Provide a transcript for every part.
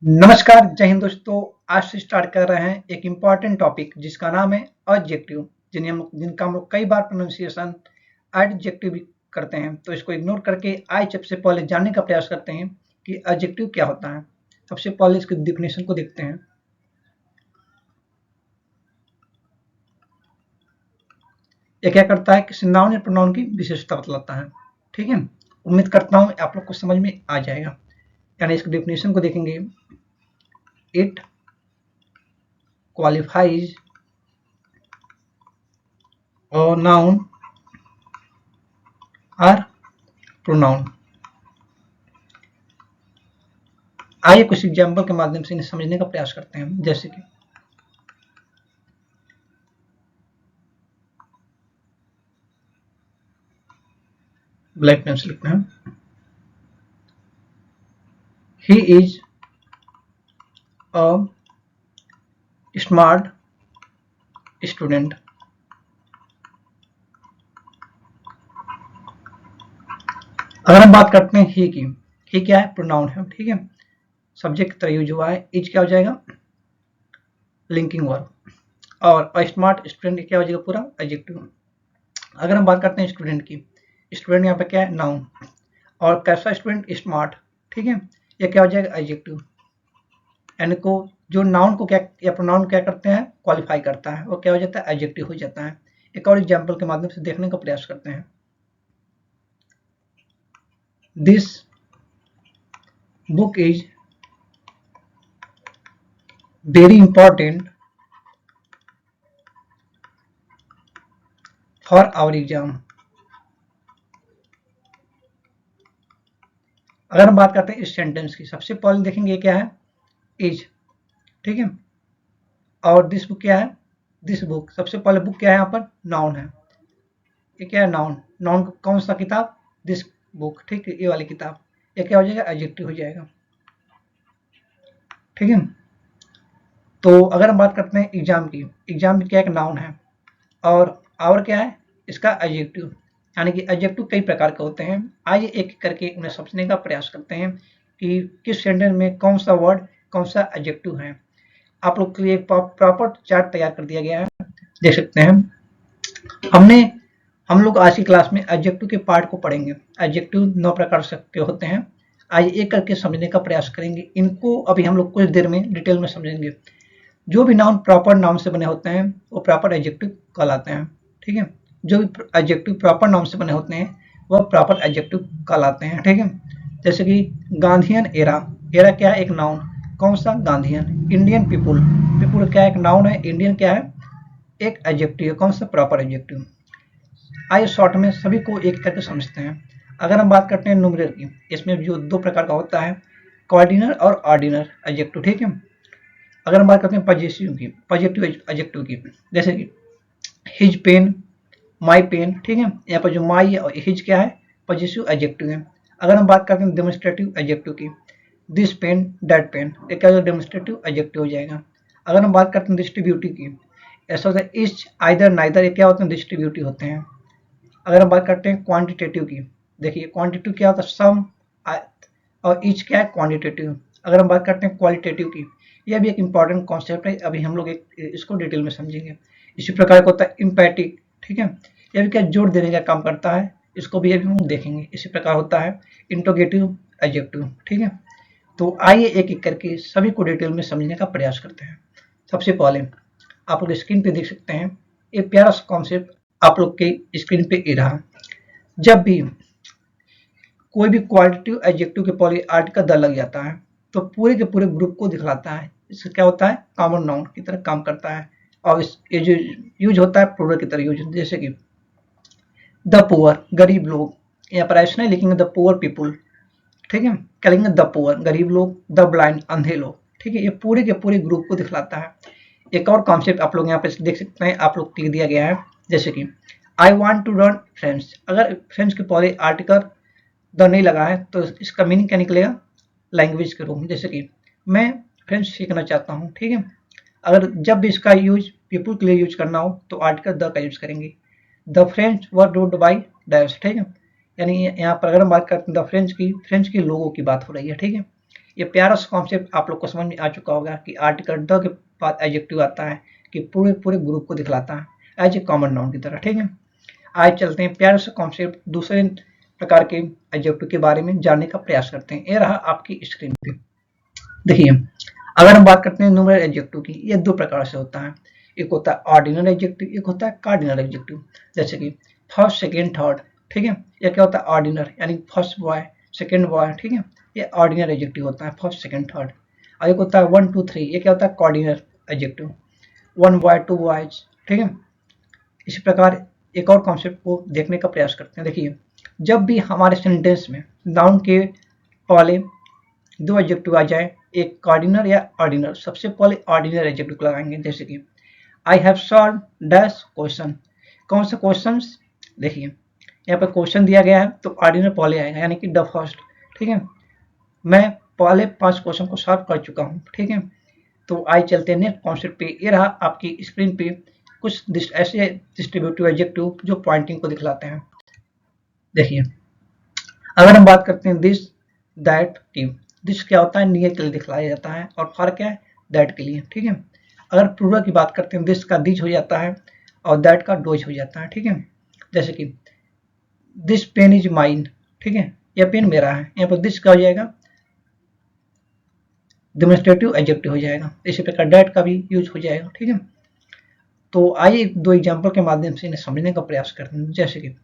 नमस्कार, जय हिंद दोस्तों। आज से स्टार्ट कर रहे हैं एक इम्पॉर्टेंट टॉपिक जिसका नाम है एडजेक्टिव, जिनका हम लोग कई बार प्रोनाउंसिएशन एडजेक्टिव भी करते हैं। तो इसको इग्नोर करके आज सबसे पहले जानने का प्रयास करते हैं कि एडजेक्टिव क्या होता है। सबसे पहले इसकी डिफिनेशन को देखते हैं। ये क्या करता है कि नाउन या प्रोनाउन की विशेषता बतलाता है। ठीक है, उम्मीद करता हूँ आप लोग को समझ में आ जाएगा। यानी इसकी डिफिनेशन को देखेंगे। इट क्वालिफाइज अ नाउन और प्रोनाउन। आइए कुछ एग्जाम्पल के माध्यम से इन्हें समझने का प्रयास करते हैं। जैसे कि ब्लैक पेन से लिखते हैं, he is a smart student. अगर हम बात करते हैं ही क्या है? प्रोनाउन है। ठीक है, सब्जेक्ट की तरह यूज हुआ है। इज क्या हो जाएगा? Linking verb. और स्मार्ट स्टूडेंट क्या हो जाएगा? पूरा एडजेक्टिव। अगर हम बात करते हैं स्टूडेंट की, स्टूडेंट यहाँ पे क्या है? नाउन। और कैसा स्टूडेंट? स्मार्ट। ठीक है, ये क्या हो जाएगा? एडजेक्टिव। यानी को जो नाउन को क्या या प्रोनाउन क्या करते हैं? क्वालिफाई करता है, वो क्या हो जाता है? एडजेक्टिव हो जाता है। एक और एग्जाम्पल के माध्यम से देखने का प्रयास करते हैं। This book is very important for our exam. अगर हम बात करते हैं इस सेंटेंस की, सबसे पहले देखेंगे ये क्या है? इज। ठीक है, और दिस बुक क्या है? This book. सबसे पहले बुक क्या है? यहाँ पर नाउन है। ये क्या है? नाउन। नाउन कौन सा किताब? This book. ठीक है, ये वाली किताब। ये क्या हो जाएगा? एडजेक्टिव हो जाएगा। ठीक है, तो अगर हम बात करते हैं एग्जाम की, एग्जाम भी क्या एक नाउन है, और क्या है? इसका एडजेक्टिव। यानी कि एडजेक्टिव कई प्रकार के होते हैं। आइए एक एक करके उन्हें समझने का प्रयास करते हैं कि किस सेंटेंस में कौन सा वर्ड, कौन सा एडजेक्टिव है। आप लोग के लिए एक प्रॉपर चार्ट तैयार कर दिया गया है, देख सकते हैं। हमने हम लोग आज की क्लास में एडजेक्टिव के पार्ट को पढ़ेंगे। एडजेक्टिव 9 प्रकार से के होते हैं। आइए एक करके समझने का प्रयास करेंगे। इनको अभी हम लोग कुछ देर में डिटेल में समझेंगे। जो भी नाउन प्रॉपर नाउन से बने होते हैं वो प्रॉपर एडजेक्टिव कहलाते हैं। ठीक है, जो भी एडजेक्टिव प्रॉपर नाउन से बने होते हैं वह प्रॉपर एडजेक्टिव कहलाते हैं। ठीक है, जैसे कि गांधीयन एरा। एरा क्या है? एक नाउन। कौन सा? गांधीयन। Indian people. पीपुल क्या है? एक नाउन है। इंडियन क्या है? एक एडजेक्टिव है। कौन सा? Proper adjective. आइए शॉर्ट में सभी को एक करके समझते हैं। अगर हम बात करते हैं न्यूमरल की, इसमें जो 2 प्रकार का होता है, कोऑर्डिनर और ऑर्डिनर एडजेक्टिव। ठीक है, अगर हम बात करते हैं पॉजिटिव एडजेक्टिव की, जैसे कि हिज पेन, माई पेन। ठीक है, यहाँ पर जो माई और हिज क्या है? पॉजिटिव एडजेक्टिव है। अगर हम बात करते हैं डेमोन्स्ट्रेटिव एडजेक्टिव की, दिस पेन, दैट पेन, ये क्या हो? डेमोन्स्ट्रेटिव एडजेक्टिव हो जाएगा। अगर हम बात करते हैं डिस्ट्रीब्यूटिव की, ऐसा होता है इच, आइदर, नाइदर, ये क्या होते हैं? डिस्ट्रीब्यूटिव होते हैं। अगर हम बात करते हैं क्वांटिटेटिव की, देखिए क्वांटिटेटिव क्या होता है? सम, और ईच क्या है? क्वांटिटेटिव। अगर हम बात करते हैं क्वालिटेटिव की, यह भी एक इंपॉर्टेंट कॉन्सेप्ट है। अभी हम लोग इसको डिटेल में समझेंगे। इसी प्रकार का होता है इम्पैटिक। ठीक है, यह भी क्या? जोर देने का काम करता है। इसको भी अभी हम देखेंगे। इसी प्रकार होता है इंट्रोगेटिव एडजेक्टिव। ठीक है, तो आइए एक एक करके सभी को डिटेल में समझने का प्रयास करते हैं। सबसे पहले आप लोग स्क्रीन पे देख सकते हैं, एक प्यारा सा कॉन्सेप्ट आप लोग के स्क्रीन पे ये रहा। जब भी कोई भी क्वालिटेटिव एडजेक्टिव के पहले आर्टिकल द लग जाता है तो पूरे के पूरे ग्रुप को दिखलाता है। इससे क्या होता है? कॉमन नाउन की तरह काम करता है। और ये जो यूज होता है प्लूरल की तरह यूज, जैसे कि द पुअर, गरीब लोग। यहाँ पर ऐसा नहीं लिखेंगे द पुअर पीपुल। ठीक है, क्या लिखेंगे? द पुअर, गरीब लोग। द ब्लाइंड, अंधे लोग। ठीक है, ये पूरे के पूरे ग्रुप को दिखलाता है। एक और कॉन्सेप्ट आप लोग यहाँ पे देख सकते हैं, आप लोग लिख दिया गया है, जैसे कि I want to learn French. अगर फ्रेंच के पहले आर्टिकल द नहीं लगा है तो इसका मीनिंग क्या निकलेगा? लैंग्वेज के रूप में। जैसे कि मैं फ्रेंच सीखना चाहता हूँ। ठीक है, अगर जब भी इसका यूज पीपल के लिए यूज करना हो तो आर्टिकल द का यूज करेंगे। The French were ruled by dash. ठीक है, यानी यहाँ पर अगर हम बात करते हैं द फ्रेंच की, फ्रेंच के लोगों की बात हो रही है। ठीक है, ये प्यारा सा कॉन्सेप्ट आप लोग को समझ में आ चुका होगा कि आर्टिकल द के बाद एडजेक्टिव आता है कि पूरे पूरे ग्रुप को दिखलाता है एज ए कॉमन नाउन की तरह। ठीक है, आज चलते हैं प्यारा सा कॉन्सेप्ट दूसरे प्रकार के एडजेक्टिव के बारे में जानने का प्रयास करते हैं। ये रहा आपकी स्क्रीन पे। देखिए, अगर हम बात करते हैं न्यूमरल एडजेक्टिव की, ये दो प्रकार से होता है। एक होता है ऑर्डिनल एडजेक्टिव, एक होता है कार्डिनल एडजेक्टिव। जैसे कि फर्स्ट, सेकेंड, थर्ड। ठीक है, ये क्या होता है ऑर्डिनल, यानी फर्स्ट बॉय, सेकेंड बॉय। ठीक है, ये ऑर्डिनल एडजेक्टिव होता है, फर्स्ट, सेकेंड, थर्ड। और एक होता है 1 2 3, ये क्या होता है कार्डिनल एडजेक्टिव, 1 बॉय 2 बॉयज। ठीक है, इसी प्रकार एक और कॉन्सेप्ट को देखने का प्रयास करते हैं। देखिए, जब भी हमारे सेंटेंस में नाउन के पहले दो एडजेक्टिव आ जाए, एक कार्डिनल या ऑर्डिनल, सबसे पहले ऑर्डिनल एडजेक्टिव लगाएंगे। जैसे कि I have solve dash question. कौन से क्वेश्चन? देखिए, यहाँ पर क्वेश्चन दिया गया है तो ऑर्डिनल पहले आएगा, यानी कि द फर्स्ट। ठीक है, मैं पहले 5 क्वेश्चन को सॉल्व कर चुका हूँ। ठीक है, तो आइए चलते हैं नेक्स्ट कॉन्सेप्ट पे। ये रहा आपकी स्क्रीन पे कुछ ऐसे डिस्ट्रीब्यूटिव एडजेक्टिव जो पॉइंटिंग को दिखलाते हैं। देखिए, अगर हम बात करते हैं दिस, दैट, की, दिस क्या होता है नियर के लिए दिखलाया जाता है और फॉर क्या है दैट के लिए। ठीक है, अगर प्लूरल की बात करते हैं दिस का दिज हो जाता है और दैट का डोज हो जाता है। ठीक है, जैसे कि दिस पेन इज माइन। ठीक है, यह पेन मेरा है, यहाँ पर दिस का हो जाएगा डेमोन्स्ट्रेटिव एडजेक्टिव हो जाएगा। इसी प्रकार दैट का भी यूज हो जाएगा। ठीक है, तो आइए दो एग्जाम्पल के माध्यम से इन्हें समझने का प्रयास करते हैं। जैसे कि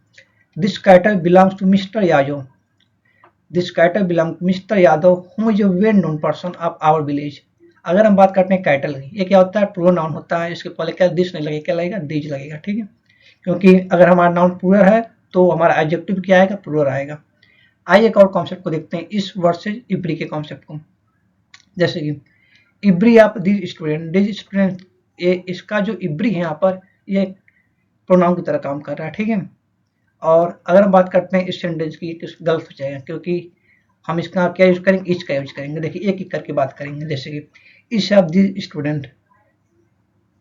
this cattle belongs to mister Yadav. This cattle belong to mister Yadav who is a well known person of our village. अगर हम बात करते हैं कैटल की, ये क्या होता है प्लूरल नाउन होता है, इसके पहले क्या दिस नहीं लगेगा, क्या लगेगा दिज लगेगा। ठीक है, क्योंकि अगर हमारा नाउन प्लूरल है तो हमारा एडजेक्टिव क्या आएगा प्लूरल आएगा। आइए एक और कॉन्सेप्ट को देखते हैं, इस वर्ड से इब्री के कॉन्सेप्ट को। जैसे कि every of this student, this student, ये इसका जो इब्री है यहाँ पर ये प्रोनाउन की तरह काम कर रहा है। ठीक है, और अगर हम बात करते हैं इस सेंटेंस की तो गलत हो जाएगा, क्योंकि हम इसका क्या यूज करेंगे, इच का यूज करेंगे। देखिए, एक एक करके बात करेंगे। जैसे कि इच ऑफ द स्टूडेंट,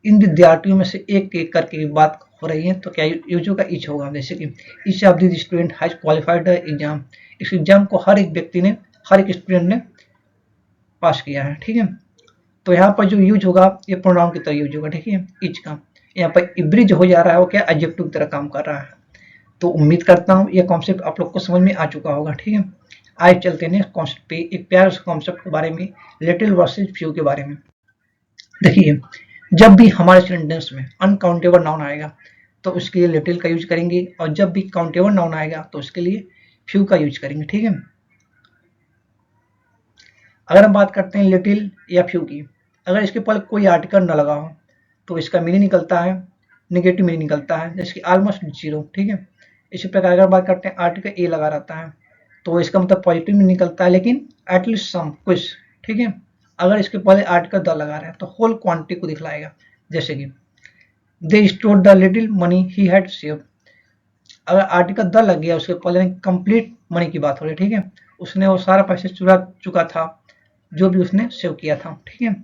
इन विद्यार्थियों में से एक एक करके बात हो रही है तो क्या यूज होगा इच होगा। जैसे कि each of the student has qualified the exam, इस एग्जाम को हर एक व्यक्ति ने, हर एक स्टूडेंट ने पास किया है। ठीक है, तो यहाँ पर जो यूज होगा ये प्रोनाउन की तरह यूज होगा। ठीक है, इच का यहाँ पर इब्री जो हो जा रहा है वो क्या एडजेक्टिव की तरह काम कर रहा है। तो उम्मीद करता हूँ ये कॉन्सेप्ट आप लोग को समझ में आ चुका होगा। ठीक है, आज चलते हैं नेक्स्ट कॉन्सेप्ट पे, एक प्यारे से कॉन्सेप्ट के बारे में, लिटिल वर्सेस फ्यू के बारे में। देखिए, जब भी हमारे सेंटेंस में अनकाउंटेबल नाउन आएगा तो उसके लिए लिटिल का यूज करेंगे, और जब भी काउंटेबल नाउन आएगा तो उसके लिए फ्यू का यूज करेंगे। ठीक है, अगर हम बात करते हैं लिटिल या फ्यू की, अगर इसके पहले कोई आर्टिकल न लगा हो तो इसका मीनिंग निकलता है नेगेटिव मीनिंग निकलता है, जैसे कि ऑलमोस्ट जीरो। ठीक है, इसी प्रकार अगर बात करते हैं आर्टिकल ए लगा रहता है तो इसका मतलब पॉजिटिव में निकलता है, लेकिन एटलीस्ट सम, कुछ। ठीक है, अगर इसके पहले आर्टिकल द लगा रहा है तो होल क्वांटिटी को दिखलाएगा। जैसे कि they store the little money he had saved, अगर आर्टिकल द लग गया उसके पहले कंप्लीट मनी की बात हो रही है। ठीक है, उसने वो सारा पैसे चुरा चुका था जो भी उसने सेव किया था। ठीक है,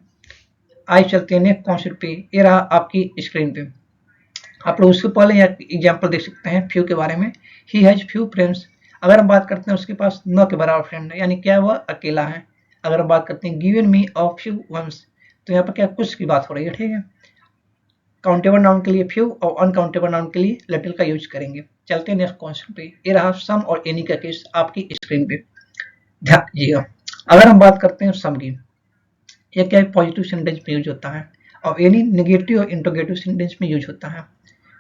आज चलते हैं नेक्स्ट कॉन्सेप्ट पे। ये रहा आपकी स्क्रीन पे, आप लोग उसके पहले एग्जाम्पल देख सकते हैं फ्यू के बारे में। ही हैज फ्यू फ्रेंड्स, अगर हम बात करते हैं उसके पास न के बराबर फ्रेंड है, यानी क्या वह अकेला है। अगर हम बात करते हैं given me of few once, तो यहाँ पर क्या कुछ की बात हो रही है। ठीक है, काउंटेबल नाउन के लिए फ्यू और अनकाउंटेबल नाउन के लिए लिटिल का यूज करेंगे। चलते हैं नेक्स्ट कॉन्सेप्ट पे। ये रहा सम और एनी का केस आपकी स्क्रीन पे, ध्यान दीजिएगा। अगर हम बात करते हैं सम की, यह क्या पॉजिटिव सेंटेंस में यूज होता है और एनी नेगेटिव और इंटरोगेटिव सेंटेंस में यूज होता है।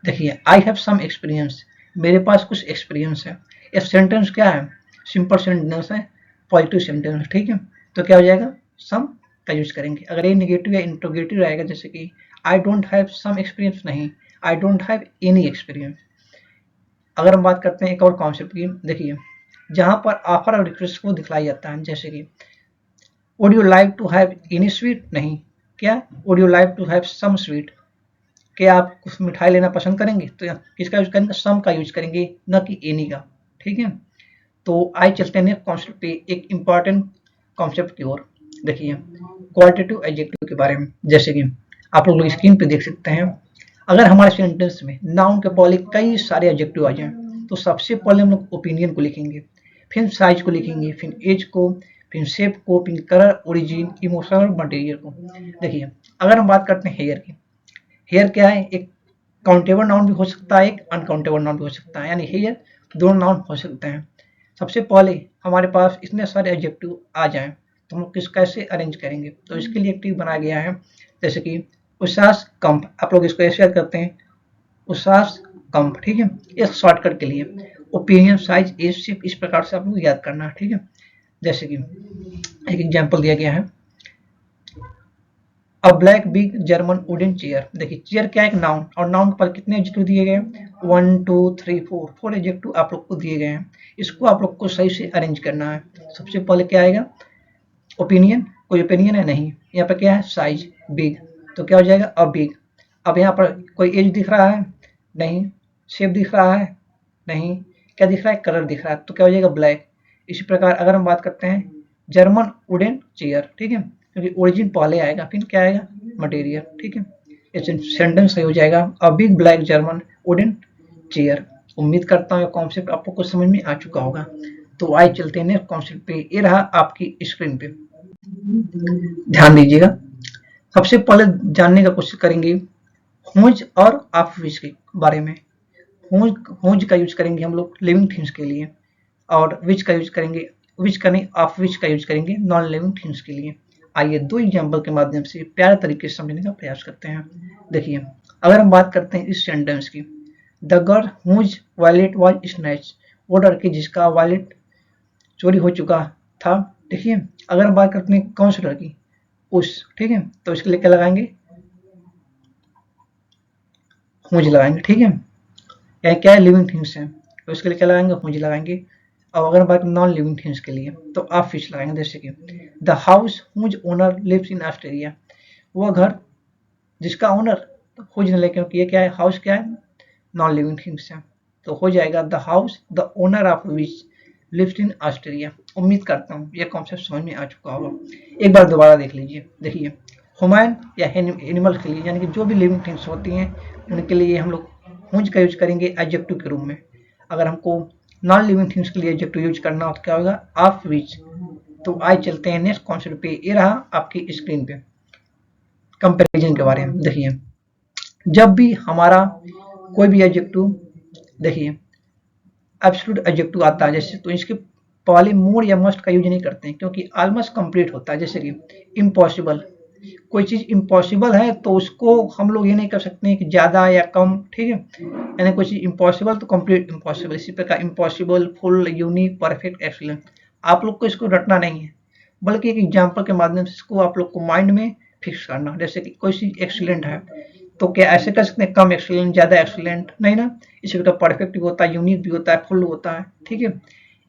देखिए, आई हैव सम एक्सपीरियंस, मेरे पास कुछ एक्सपीरियंस है। ये सेंटेंस क्या है, सिंपल सेंटेंस है, पॉजिटिव सेंटेंस। ठीक है, तो क्या हो जाएगा सम का यूज करेंगे। अगर ये नेगेटिव या इंटरोगेटिव रहेगा, जैसे कि I don't have some experience, नहीं, I don't have any experience. अगर हम बात करते हैं एक और कॉन्सेप्ट की, देखिए जहां पर ऑफर और रिक्वेस्ट को दिखलाया जाता है, जैसे कि would you like to have any sweet, नहीं, क्या would you like to have some sweet, क्या आप कुछ मिठाई लेना पसंद करेंगे, तो किसका यूज करेंगे सम का यूज करेंगे, न कि एनी का। ठीक है, तो आइए चलते हैं नेक्स्ट कॉन्सेप्ट पे, एक इंपॉर्टेंट कॉन्सेप्ट की ओर। देखिए, क्वालिटेटिव एडजेक्टिव के बारे में। जैसे कि आप लोग स्क्रीन पे देख सकते हैं, अगर हमारे सेंटेंस में नाउन के पहले कई सारे एडजेक्टिव आ जाएं तो सबसे पहले हम लोग ओपिनियन को लिखेंगे, फिर साइज को लिखेंगे, फिर एज को, फिर शेप को, फिर कलर, ओरिजिन, इमोशन और मटेरियल को। देखिए अगर हम बात करते हैं हेयर की, हेयर क्या है, एक काउंटेबल नाउन भी हो सकता है, एक अनकाउंटेबल नाउन भी हो सकता है, यानी हेयर दोनों नाउन हो सकते हैं। सबसे पहले हमारे पास इतने सारे एडजेक्टिव आ जाएं तो हम किस कैसे अरेंज करेंगे, तो इसके लिए एक ट्रिक बनाया गया है। जैसे कि उसास कंप, आप लोग इसको ऐसे याद करते हैं, उसास कंप, ठीक है, इस शॉर्टकट के लिए। ओपिनियन, साइज, एज, शेप, इस प्रकार से आप लोग याद करना है, ठीक है। जैसे कि एक एग्जांपल दिया गया है, अ black big German wooden chair. देखिए चेयर क्या है, एक नाउन, और नाउन पर कितने एडजेक्टिव दिए गए हैं, 1 2 3 4 एडजेक्टिव आप लोग को दिए गए हैं। इसको आप लोग को सही से अरेंज करना है। सबसे पहले क्या आएगा, ओपिनियन, कोई ओपिनियन है नहीं, यहाँ पर क्या है, साइज बिग, तो क्या हो जाएगा अ बिग। अब यहाँ पर कोई एज दिख रहा है नहीं, शेप दिख रहा है नहीं, क्या दिख रहा है, कलर दिख रहा है, तो क्या हो जाएगा ब्लैक। इसी प्रकार अगर हम बात करते हैं जर्मन वुडन चेयर, ठीक है, क्योंकि ओरिजिन पहले आएगा, फिर क्या आएगा, मटेरियल, ठीक है, ये सेंटेंस सही हो जाएगा, a big black German wooden chair. उम्मीद करता हूँ ये कॉन्सेप्ट आपको कुछ समझ में आ चुका होगा। तो आइए चलते हैं नेक्स्ट कॉन्सेप्ट पे, ये रहा आपकी स्क्रीन पे, ध्यान दीजिएगा। सबसे पहले जानने का कोशिश करेंगे होज और ऑफिस के बारे में। होज, होज का यूज करेंगे हम लोग लिविंग थिंग्स के लिए, और विच का यूज करेंगे, विच का नहीं, ऑफ विच का यूज करेंगे नॉन लिविंग थिंग्स के लिए। आइए दो एग्जाम्पल के माध्यम से प्यारे तरीके से समझने का प्रयास करते हैं। देखिए अगर हम बात करते हैं इस सेंटेंस की, the girl whose wallet was snatch, वो लड़की जिसका वॉलेट चोरी हो चुका था। देखिए अगर हम बात करते हैं कौन सी लड़की, उस, ठीक है, तो इसके लिए क्या लगाएंगे, हुज लगाएंगे, ठीक है, या क्या है, लिविंग थिंग्स है, तो इसके लिए क्या लगाएंगे, हुज लगाएंगे। अब अगर बात नॉन लिविंग थिंग्स के लिए तो आप फिश लगाएंगे। जैसे कि the house whose owner lives in Australia, वह घर जिसका ओनर हुज ने, क्योंकि ये क्या है, हाउस क्या है, नॉन लिविंग थिंग्स है, तो हो जाएगा the house the owner of which lives in Australia. उम्मीद करता हूँ ये कॉन्सेप्ट समझ में आ चुका होगा। एक बार दोबारा देख लीजिए। देखिए ह्यूमन या एनिमल के लिए, यानी कि जो भी लिविंग थिंग्स होती हैं उनके लिए हम लोग हुज का यूज करेंगे एडजेक्टिव के रूप में। अगर हमको नॉन लिविंग थिंग्स के लिए एडजेक्टिव यूज करना हो तो क्या होगा, ऑफ विच। तो आज चलते हैं नेक्स्ट कॉन्सेप्ट पे, ये रहा आपकी स्क्रीन पे कंपैरिजन के बारे में। देखिए जब भी हमारा कोई भी एडजेक्टिव, देखिए एब्सोल्यूट एडजेक्टिव आता है जैसे, तो इसके पहले मोर या मस्ट का यूज नहीं करते हैं, क्योंकि ऑलमोस्ट कंप्लीट होता है। जैसे कि इम्पॉसिबल, कोई चीज इम्पॉसिबल है तो उसको हम लोग ये नहीं कर सकते कि ज्यादा या कम, ठीक है, यानी कोई चीज इम्पॉसिबल तो कंप्लीट इम्पॉसिबल। इसी प्रकार impossible, full, unique, perfect, excellent, आप लोग को इसको रटना नहीं है, बल्कि एक एग्जाम्पल के माध्यम से इसको आप लोग को माइंड में फिक्स करना। जैसे कि कोई चीज एक्सीलेंट है तो क्या ऐसे कर सकते हैं, कम एक्सीलेंट, ज्यादा एक्सीलेंट नहीं ना, इसी प्रकार परफेक्ट भी होता है, यूनिक भी होता है, फुल होता है, ठीक है।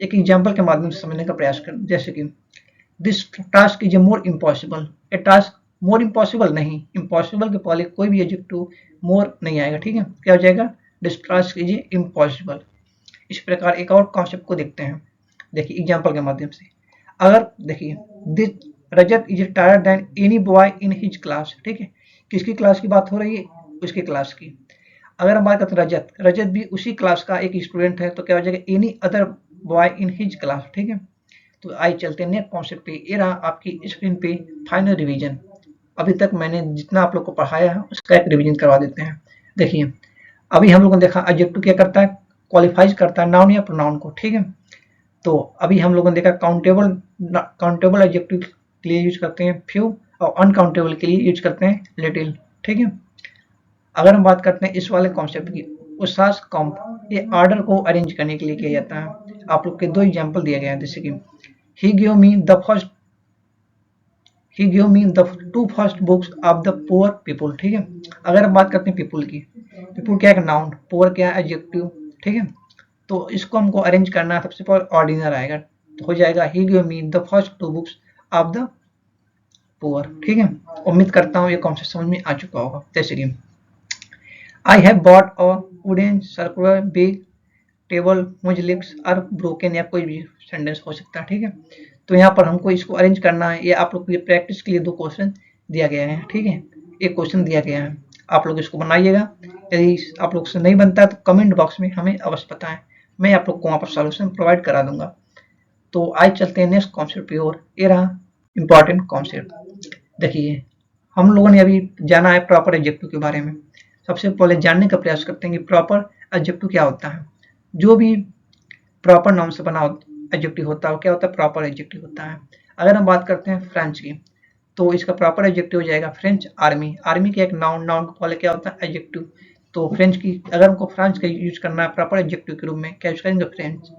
एक एग्जाम्पल के माध्यम से समझने का प्रयास करें। जैसे कि this task is a more impossible, A task more impossible नहीं, इम्पॉसिबल के पहले कोई भी एडजेक्टिव मोर नहीं आएगा, ठीक है, क्या हो जाएगा, this task is a impossible. इस प्रकार एक और कॉन्सेप्ट को देखते हैं, देखिए एग्जाम्पल के माध्यम से। अगर देखिए this Rajat is taller than any boy in his class, ठीक है, किसकी क्लास की बात हो रही है, उसकी क्लास की। अगर हम बात करते हैं रजत, रजत भी उसी क्लास का एक स्टूडेंट है, तो क्या हो जाएगा, any other boy in his class, ठीक है। तो आइए चलते हैं नेक्स्ट कॉन्सेप्ट पे, ये रहा आपकी स्क्रीन पे फाइनल रिवीजन। अभी तक मैंने जितना आप लोग को पढ़ाया है उसका एक रिवीजन करवा देते हैं। देखिए अभी हम लोगों ने देखा एडजेक्टिव क्या करता है, क्वालिफाइज करता है नाउन या प्रोनाउन को, ठीक है। तो अभी हम लोगों ने देखा काउंटेबल, काउंटेबल एडजेक्टिव के लिए यूज करते हैं फ्यू, और अनकाउंटेबल के लिए यूज करते हैं लिटिल, ठीक है। अगर हम बात करते हैं इस वाले कॉन्सेप्ट की, उसास कॉम्प, ये ऑर्डर को अरेंज करने के लिए किया जाता है। आप लोग के दो एग्जाम्पल दिए गए हैं, जैसे कि he give me the first, he give me the two first books of the poor people, ठीक है। अगर हम बात करते हैं पीपुल की, पीपुल क्या है, नाउन, पुअर क्या है, एडजेक्टिव, ठीक है। तो इसको हमको अरेंज करना है, सबसे पहले ऑर्डिनर आएगा, तो हो जाएगा he give me the first two books of the poor, ठीक है। उम्मीद करता हूँ ये कॉन्सेप्ट समझ में आ चुका होगा। जैसे कि I have bought a wooden circular big table मुझ लिप्स और ब्रोकन, या कोई भी सेंटेंस हो सकता है, ठीक है। तो यहाँ पर हमको इसको अरेंज करना है। ये आप लोग को प्रैक्टिस के लिए दो क्वेश्चन दिया गया है, ठीक है, एक क्वेश्चन दिया गया है, आप लोग इसको बनाइएगा। यदि आप लोग से नहीं बनता है तो कमेंट बॉक्स में हमें अवश्य बताएं, मैं आप लोग को वहाँ पर सॉल्यूशन प्रोवाइड करा दूंगा। तो आज चलते हैं नेक्स्ट कॉन्सेप्ट की ओर। ये रहा इंपॉर्टेंट कॉन्सेप्ट। देखिए, हम लोगों ने अभी जाना है प्रॉपर एडजेक्टिव के बारे में। सबसे पहले जानने का प्रयास करते हैं कि प्रॉपर एडजेक्टिव क्या होता है। जो भी प्रॉपर नाउन से बना एडजेक्टिव होता है वो क्या होता है, प्रॉपर एडजेक्टिव होता है। अगर हम बात करते हैं फ्रेंच की, तो इसका प्रॉपर एडजेक्टिव हो जाएगा फ्रेंच आर्मी। आर्मी का एक नाउन, नाउन को पहले क्या होता है, एडजेक्टिव। तो फ्रेंच की अगर हमको फ्रांस का यूज करना है प्रॉपर एडजेक्टिव के रूप में, क्या यूज करेंगे, फ्रेंच।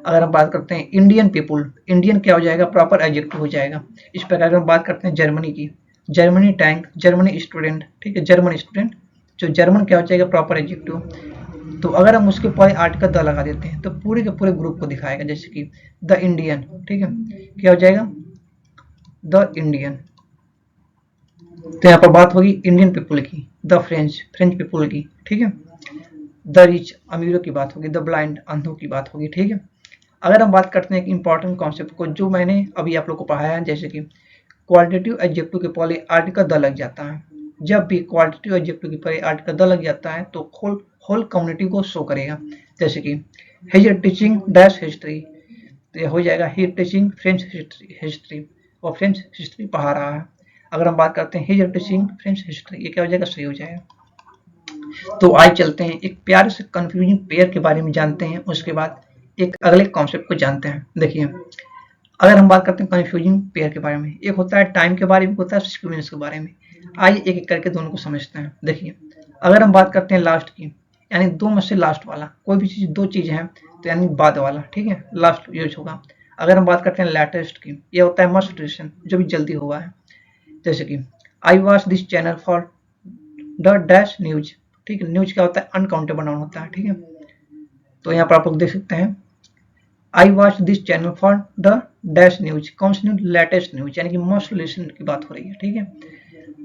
अगर हम बात करते हैं इंडियन पीपुल, इंडियन क्या हो जाएगा, प्रॉपर एडजेक्टिव हो जाएगा। इस प्रकार अगर हम बात करते हैं जर्मनी की, जर्मनी टैंक, जर्मनी स्टूडेंट, ठीक है, जर्मन स्टूडेंट। जो जर्मन क्या हो जाएगा, प्रॉपर एडजेक्टिव। तो अगर हम उसके पहले आर्टिकल द लगा देते हैं तो पूरे के पूरे ग्रुप को दिखाएगा, जैसे कि द इंडियन, ठीक है, क्या हो जाएगा, द इंडियन। तो यहाँ पर बात होगी इंडियन पीपुल की, द फ्रेंच, फ्रेंच पीपुल की, ठीक है। द रिच, अमीरों की बात होगी, द ब्लाइंड, अंधों की बात होगी, ठीक है। अगर हम बात करते हैं एक इंपॉर्टेंट कॉन्सेप्ट को जो मैंने अभी आप लोग को पढ़ाया है, जैसे कि क्वालिटेटिव एडजेक्टिव के पहले आर्टिकल द लग जाता है। जब भी क्वालिटेटिव एडजेक्टिव के पहले आर्टिकल द लग जाता है तो होल होल कम्युनिटी को शो करेगा। जैसे कि हिज टीचिंग डैश हिस्ट्री, तो ये हो जाएगा ही टीचिंग फ्रेंच हिस्ट्री, और फ्रेंच हिस्ट्री पढ़ा रहा है। अगर हम बात करते हैं हिज टीचिंग फ्रेंच हिस्ट्री, ये क्या हो जाएगा, सही हो जाएगा। तो आज चलते हैं एक प्यारे से कंफ्यूजिंग पेयर के बारे में जानते हैं, उसके बाद एक अगले कॉन्सेप्ट को जानते हैं। देखिए, अगर हम बात करते हैं कंफ्यूजिंग पेयर के बारे में, एक होता है टाइम के बारे में, होता है सीक्वेंस के बारे में। आइए एक एक करके दोनों को समझते हैं। देखिए, अगर हम बात करते हैं लास्ट की, यानी दो में से लास्ट वाला, कोई भी चीज, दो चीज है तो यानी बाद वाला, ठीक है, लास्ट यूज होगा। अगर हम बात करते हैं लेटेस्ट की, ये होता है मोस्ट रिसेंट, जो भी जल्दी हुआ है। जैसे कि I watch this channel for the dash news, ठीक है, न्यूज क्या होता है, अनकाउंटेबल नाउन होता है, ठीक है। तो यहाँ पर आप लोग देख सकते हैं I watch this channel for the dash news, कौन सी न्यूज, लेटेस्ट न्यूज, यानी कि मोस्ट रिसेंट की बात हो रही है, ठीक है।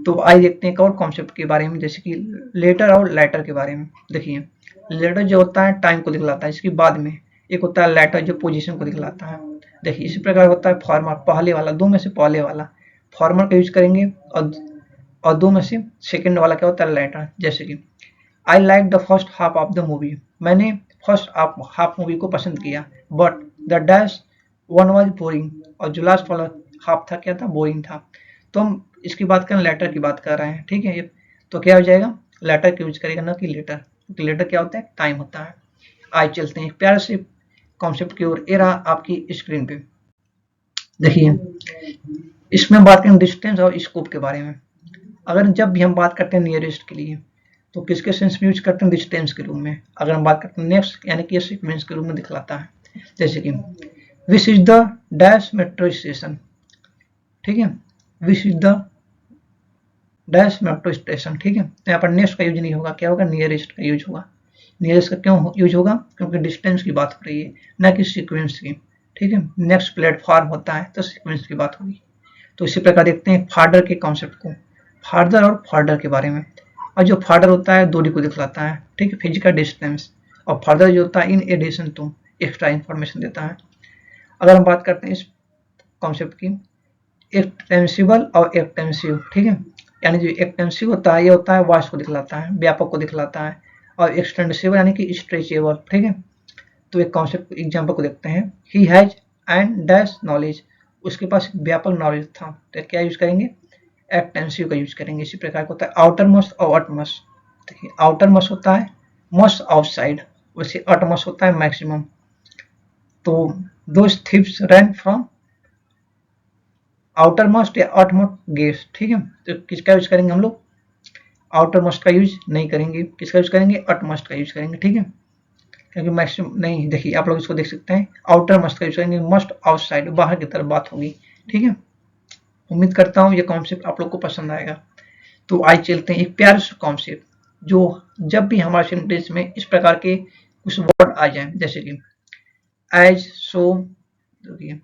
तो आइए देखते हैं एक और कॉन्सेप्ट के बारे में, जैसे कि लेटर और लेटर के बारे में। देखिए, लेटर जो होता है टाइम को दिखलाता है, इसके बाद में एक होता है लेटर जो पोजीशन को दिखलाता है। देखिए, इसी प्रकार होता है फॉर्मर, पहले वाला, दो में से पहले वाला फॉर्मर का यूज करेंगे, और दो में से सेकंड वाला क्या होता है, लेटर। जैसे कि I like the first half of the movie, मैंने फर्स्ट हाफ मूवी को पसंद किया, but the dash one was boring, और जो लास्ट वाला हाफ था क्या था, बोरिंग था। तो हम इसकी बात करें, लेटर की बात कर रहे हैं, ठीक है। तो क्या हो जाएगा, लेटर का यूज करेगा ना कि लेटर, क्योंकि लेटर क्या होता है, टाइम होता है। आज चलते हैं एक प्यारे से कॉन्सेप्ट की ओर। ये रहा आपकी स्क्रीन पे। देखिए, इसमें बात करें डिस्टेंस और स्कोप के बारे में। अगर जब भी हम बात करते हैं नियरेस्ट के लिए, तो किसके सेंस में यूज करते हैं, डिस्टेंस के रूप में। अगर हम बात करते हैं नेक्स्ट, यानी कि सीक्वेंस के रूप में दिखलाता है। जैसे कि which is the dash metro station, ठीक है, which is the dash metro station, ठीक है। तो यहाँ पर नेक्स्ट का यूज नहीं होगा, क्या होगा, नियरेस्ट का यूज होगा। नियरेस्ट का क्यों यूज होगा, क्योंकि डिस्टेंस की बात हो रही है, ना कि सीक्वेंस की, ठीक है। नेक्स्ट प्लेटफॉर्म होता है तो सीक्वेंस की बात होगी। तो इसी प्रकार देखते हैं फार्दर के कॉन्सेप्ट को, फार्दर और फार्दर के बारे में। और जो फार्दर होता है दूरी को दिखलाता है, ठीक है, फिजिकल डिस्टेंस। और फार्दर जो होता है in addition to, extra information देता है। अगर हम बात करते हैं इस कॉन्सेप्ट की, एक्सटेंसिबल और एक्सटेंसिव, ठीक है, यानी जो एक्सटेंसिव होता है ये होता है वास्ट को दिखलाता है, व्यापक को दिखलाता है। और एक्सटेंसिबल यानी कि स्ट्रेचेबल, ठीक है। तो एक कॉन्सेप्ट एग्जाम्पल को देखते हैं, he has and dash knowledge, उसके पास व्यापक नॉलेज था, तो क्या यूज करेंगे, एक्सटेंसिव का यूज करेंगे। इसी प्रकार का होता है आउटर मोस्ट और अटमोस्ट। देखिए, आउटर मोस्ट होता है मोस्ट आउटसाइड, वैसे अटमोस्ट होता है मैक्सिमम। तो those thief's ran from outer most या अटमोस्ट गेट्स, ठीक है। तो किसका यूज करेंगे हम लोग, आउटर मोस्ट का यूज नहीं करेंगे, किसका यूज करेंगे, अटमोस्ट का यूज करेंगे, ठीक है। क्योंकि मैक्सिमम नहीं, देखिए आप लोग इसको देख सकते हैं, आउटर मोस्ट का यूज करेंगे, मोस्ट आउटसाइड, बाहर की तरफ बात होगी, ठीक है। उम्मीद करता हूँ ये कॉन्सेप्ट आप लोग को पसंद आएगा। तो आज चलते हैं एक प्यारे से कॉन्सेप्ट, जो जब भी हमारे सेंटेंस में इस प्रकार के कुछ वर्ड आ जाए, जैसे कि एज, सो, देखिए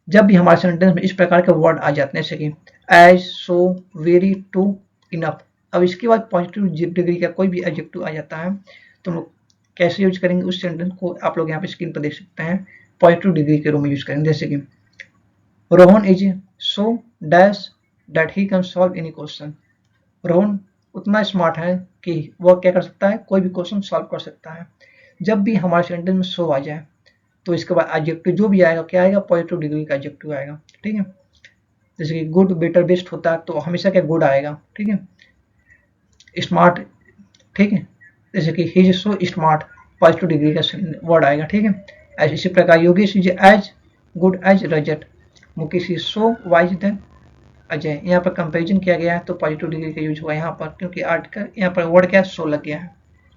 जब भी हमारे सेंटेंस में इस प्रकार के वर्ड आ जाते हैं, जैसे कि as, so, very, too, enough. अब इसके बाद पॉजिटिव डिग्री का कोई भी एडजेक्टिव आ जाता है तो हम लोग कैसे यूज करेंगे उस सेंटेंस को, आप लोग यहाँ पे स्क्रीन पर देख सकते हैं। पॉजिटिव डिग्री के रूप में यूज करेंगे, जैसे कि Rohan is so dash that he can solve any question, Rohan उतना स्मार्ट है कि वह क्या कर सकता है, कोई भी क्वेश्चन सॉल्व कर सकता है। जब भी हमारे सेंटेंस में सो आ जाए तो इसके बाद एडजेक्टिव जो भी आएगा क्या आएगा, पॉजिटिव डिग्री का एडजेक्टिव आएगा, ठीक है। जैसे कि गुड, बेटर, बेस्ट होता है तो हमेशा क्या गुड आएगा, ठीक है। स्मार्ट, ठीक है, जैसे कि he is so smart, positive degree का वर्ड आएगा, ठीक है। ऐसे इसी प्रकार Yogesh is as good as Rajat, Mukesh is so wise than Ajay. यहाँ पर कंपेरिजन किया गया है तो पॉजिटिव डिग्री का यूज हुआ यहाँ पर, क्योंकि आर्टिकल यहाँ पर वर्ड क्या है, सो लग गया है,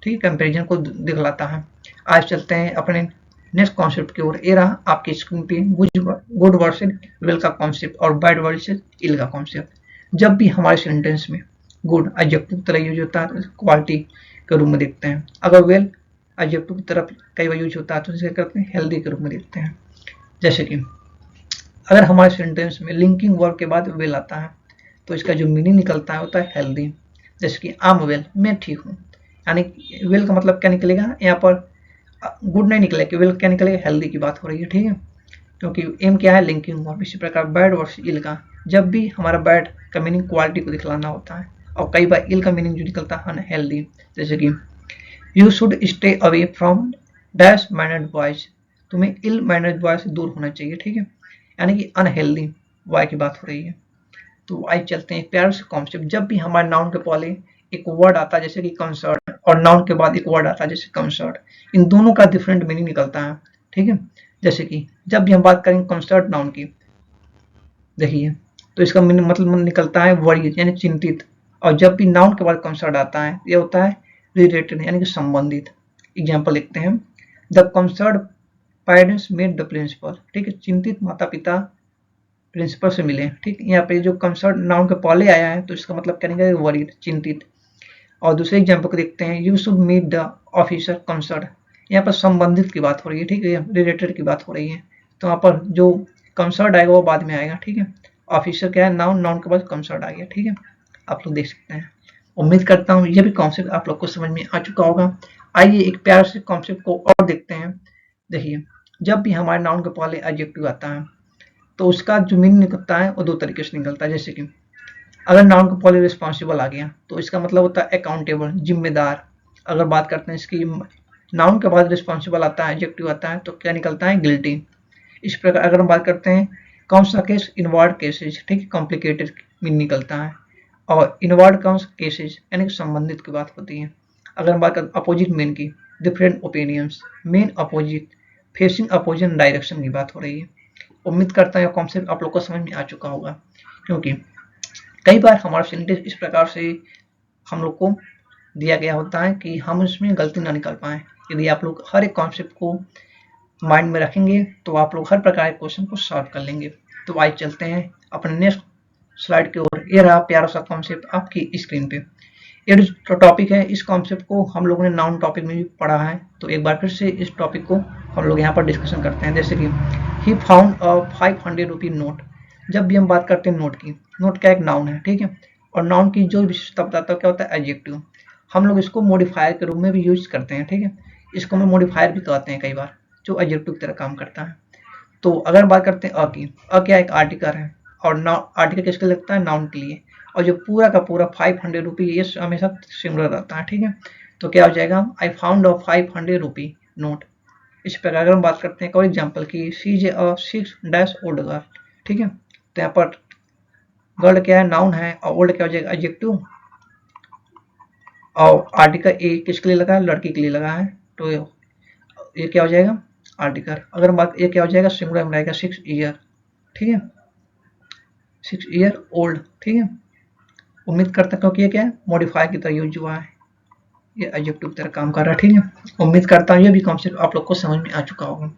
ठीक है, कंपेरिजन को दिखलाता है। आज चलते हैं अपने नेक्स्ट कॉन्सेप्ट की ओर। ये रहा आपकी स्क्रीन पे गुड वर्सेस वेल का कॉन्सेप्ट और बैड वर्सेस इल का कॉन्सेप्ट। जब भी हमारे सेंटेंस में गुड एडजेक्टिव की तरह यूज होता है तो क्वालिटी के रूप में देखते हैं, अगर वेल एडजेक्टिव की तरफ कई बार यूज होता है तो इसे करते हैं हेल्दी के रूप में देखते हैं। जैसे कि अगर हमारे सेंटेंस में लिंकिंग वर्ब के बाद वेल आता है तो इसका जो मीनिंग निकलता है होता है हेल्दी। जैसे कि आई एम वेल, मैं ठीक हूँ, यानी वेल का मतलब क्या निकलेगा, यहाँ पर गुड नहीं निकलेगा, वेल क्या निकलेगा, हेल्दी की बात हो रही है, ठीक है, क्योंकि एम क्या है, लिंकिंग वर्ब। इसी प्रकार बैड वर्स इल का, जब भी हमारा बैड का मीनिंग क्वालिटी को दिखलाना होता है, और कई बार इल का मीनिंग जो निकलता है अनहेल्दी। जैसे कि you should stay away from dash mannered boys, तुम्हें इल मैनर्ड बॉय से दूर होना चाहिए, ठीक है, यानी कि अनहेल्दी बॉय की बात हो रही है। तो आइए चलते हैं प्यार से कॉन्सेप्ट। जब भी हमारे नाउन के पहले एक वर्ड आता है जैसे कि कंसर्ट, और नाउन के बाद एक वर्ड आता है जैसे कंसर्ट, इन दोनों का डिफरेंट मीनिंग निकलता है, ठीक है। जैसे कि जब भी हम बात करेंगे कंसर्ट नाउन की, देखिए, तो इसका मीनिंग मतलब निकलता है वरीड यानी चिंतित, और जब भी नाउन के बाद कंसर्ट आता है ये होता है रिलेटेड यानी कि संबंधित। एग्जाम्पल लिखते हैं, the concerned parents met the principal, ठीक है, चिंतित माता पिता प्रिंसिपल से मिले, ठीक। यहाँ पे जो कंसर्ट नाउन के पहले आया है तो इसका मतलब क्या निकलेगा, वरीड, चिंतित। और दूसरे एग्जाम्पल को देखते हैं, you should meet the officer concerned, यहाँ पर संबंधित की बात हो रही है, ठीक है, रिलेटेड की बात हो रही है, तो यहाँ पर जो कंसर्ट आएगा वो बाद में आएगा, ठीक है। ऑफिसर क्या है, नाउन, नाउन के बाद कंसर्ट आ गया, ठीक है, आप लोग देख सकते हैं। उम्मीद करता हूँ ये भी कॉन्सेप्ट आप लोग को समझ में आ चुका होगा। आइए एक प्यार से कॉन्सेप्ट को और देखते हैं। देखिए, जब भी हमारे नाउन के पहले एडजेक्टिव आता है तो उसका जो मीनिंग निकलता है वो दो तरीके से निकलता है। जैसे कि अगर नाउन के पहले रिस्पॉन्सिबल आ गया तो इसका मतलब होता है अकाउंटेबल, जिम्मेदार। अगर बात करते हैं इसकी, नाउन के बाद रिस्पॉन्सिबल आता है, एडजेक्टिव आता है तो क्या निकलता है, गिल्टी। इस प्रकार अगर हम बात करते हैं कौन सा केस, इनवर्ड केसेज, ठीक है, कॉम्प्लिकेटेड मीनिंग निकलता है, और इनवर्ड कौन सा केसेज यानी कि संबंधित की बात होती है। अगर हम बात करते अपोजिट मेन की, different opinions, main opposite, facing opposite direction की बात हो रही है। उम्मीद करता हूँ यह कॉन्सेप्ट आप लोग को समझ में आ चुका होगा, क्योंकि कई बार हमारा सेंटेंस इस प्रकार से हम लोग को दिया गया होता है कि हम उसमें गलती ना निकाल पाए। यदि आप लोग हर एक कॉन्सेप्ट को माइंड में रखेंगे तो आप लोग हर प्रकार के क्वेश्चन को सॉल्व कर लेंगे। तो आइए चलते हैं अपने नेक्स्ट स्लाइड की ओर। ये रहा प्यारा सा कॉन्सेप्ट आपकी स्क्रीन पे। ये जो टॉपिक है इस कॉन्सेप्ट को हम लोगों ने नाउन टॉपिक में भी पढ़ा है, तो एक बार फिर से इस टॉपिक को हम लोग यहाँ पर डिस्कशन करते हैं। जैसे कि he found a 500 rupee note. जब भी हम बात करते हैं नोट की, नोट क्या एक नाउन है, ठीक है, और नाउन की जो विशेषता बताता है क्या होता है, एडजेक्टिव। हम लोग इसको मॉडिफायर के रूप में भी यूज करते हैं, ठीक है, इसको हम मॉडिफायर भी कहते हैं कई बार, जो एडजेक्टिव की तरह काम करता है। तो अगर बात करते हैं अ की, अ क्या एक आर्टिकल है, और आर्टिकल किसके लगता है, नाउन के लिए, और जो पूरा का पूरा 500 रुपी ये हमेशा सिंगुलर रहता है, ठीक है। तो क्या हो जाएगा, I found a 500 rupee note. इस प्रकार अगर हम बात करते हैं और एग्जाम्पल की, सी जे अ 6 ओल्ड गर्ल, ठीक है, तो यहाँ पर गर्ल क्या है, नाउन है, और ओल्ड क्या हो जाएगा, एडजेक्टिव, और आर्टिकल ए किसके लिए लगा है, लड़की के लिए लगा है, तो ये क्या हो जाएगा, आर्टिकल। अगर हम बात, ये क्या हो जाएगा, सिंगुलर में रहेगा 6 ईयर, ठीक है, 6 ईयर ओल्ड, ठीक है। उम्मीद करता हूँ क्योंकि ये क्या है, मॉडिफायर की तरह यूज हुआ है, ये एडजेक्टिव की तरह काम कर रहा है, ठीक है। उम्मीद करता हूँ ये भी कॉन्सेप्ट आप लोग को समझ में आ चुका होगा।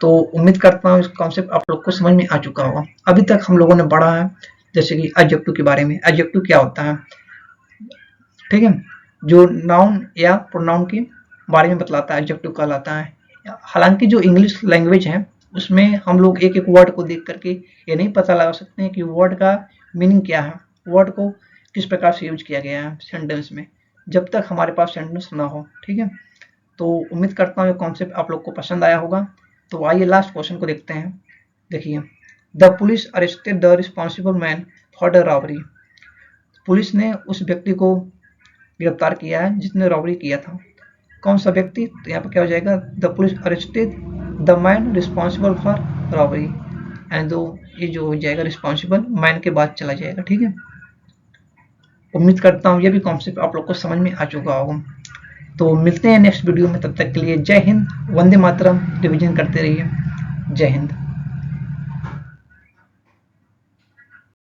तो उम्मीद करता हूँ इस कॉन्सेप्ट आप लोग को समझ में आ चुका होगा। अभी तक हम लोगों ने पढ़ा है जैसे कि एडजेक्टिव के बारे में, एडजेक्टिव क्या होता है, ठीक है, जो नाउन या प्रोनाउन के बारे में बतलाता है एडजेक्टिव कहलाता है। हालांकि जो इंग्लिश लैंग्वेज है उसमें हम लोग एक एक वर्ड को देख करके ये नहीं पता लगा सकते हैं कि वर्ड का मीनिंग क्या है, वर्ड को किस प्रकार से यूज किया गया है सेंटेंस में, जब तक हमारे पास सेंटेंस ना हो, ठीक है। तो उम्मीद करता हूँ ये कॉन्सेप्ट आप लोग को पसंद आया होगा। तो आइए लास्ट क्वेश्चन को देखते हैं। देखिए, the police arrested the responsible man for the robbery. Police ने उस व्यक्ति को गिरफ्तार किया है जिसने रॉबरी किया था। कौन सा व्यक्ति, तो यहाँ पर क्या हो जाएगा, the police arrested the man responsible for robbery, and दो ये जो हो जाएगा रिस्पॉन्सिबल मैन के बाद चला जाएगा। ठीक है, उम्मीद करता हूँ ये भी कॉन्सेप्ट आप लोग को समझ में आ चुका होगा। तो मिलते हैं नेक्स्ट वीडियो में, तब तक के लिए जय हिंद, वंदे मातरम, रिविजन करते रहिए। जय हिंद।